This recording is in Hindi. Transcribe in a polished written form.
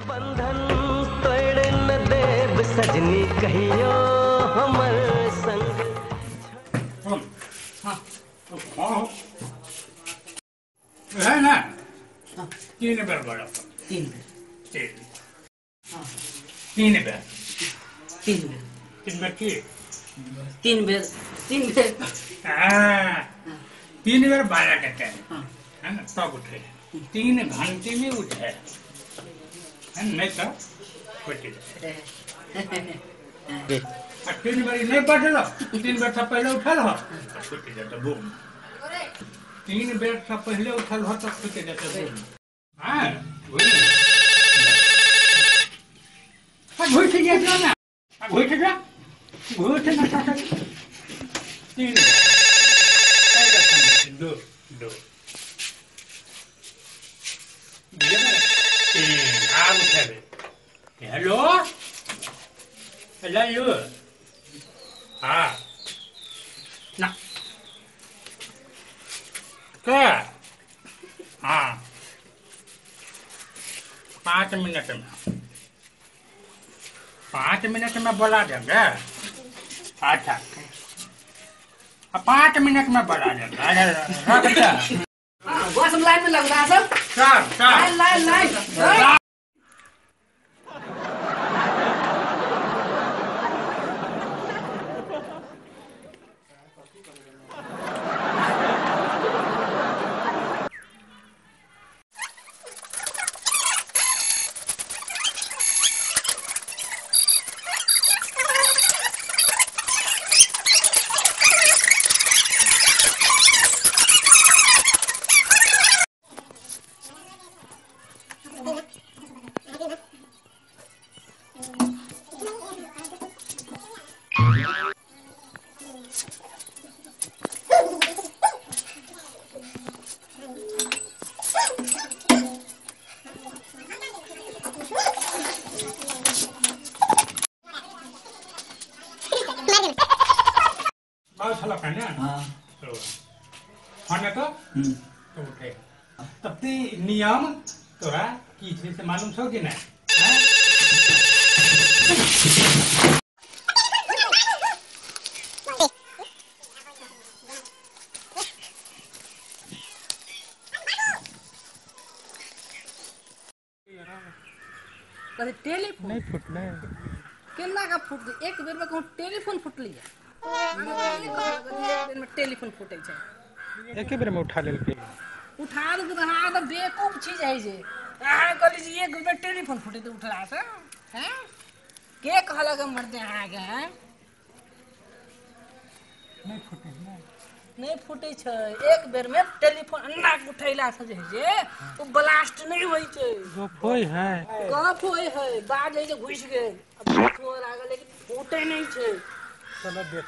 बंधन तोड़ न देव सजनी कहियो हमर संग। है ना? 3 बार बड़ा 3 3 बार 3 बेर 3 बार की 3 बेर 3 बार बारह कहते हैं, है ना? तब उठे 3 घंटे में उठे, है नहीं तो उठे 3 बार नहीं पढ़ 3 बार सब पहले उठल हो छुट्टी जाता बूम। 3 बार सब पहले उठल हो तब छुट्टी जाता बूम। हाँ घुस गया ना, घुस गया घुस ना 3 दो दो हेलो हेलो हाँ ना क्या हाँ 5 मिनट में 5 मिनट में बोला देंगे। अच्छा 5 मिनट में बोला देंगे। बस लाइन में लग रहा है सब। लाइन तो उठे तब ते नियम तोरा की छे से मालूम छौ कि नहीं? टेलीफोन नहीं फुटले केला का फुट एक बेर में कहूँ टेलीफोन फुटली है। एक बेर में टेलीफोन फुटे छे एक बेर में उठा लेलके। उठा दे रहा तो बेवकूफ चीज है जे अहाँ कहली जी एक बेर टेलीफोन फुटे तो उठला से हैं के कहला के मरते अहाँ के हैं नहीं फुटे छे एक बेर में टेलीफोन अन्ना उठैला से जे वो ब्लास्ट नहीं होई छे। गप होय है गप होय है बाज है जे घुस गेल अब लागल लेकिन फुटे नहीं छे। चलो देख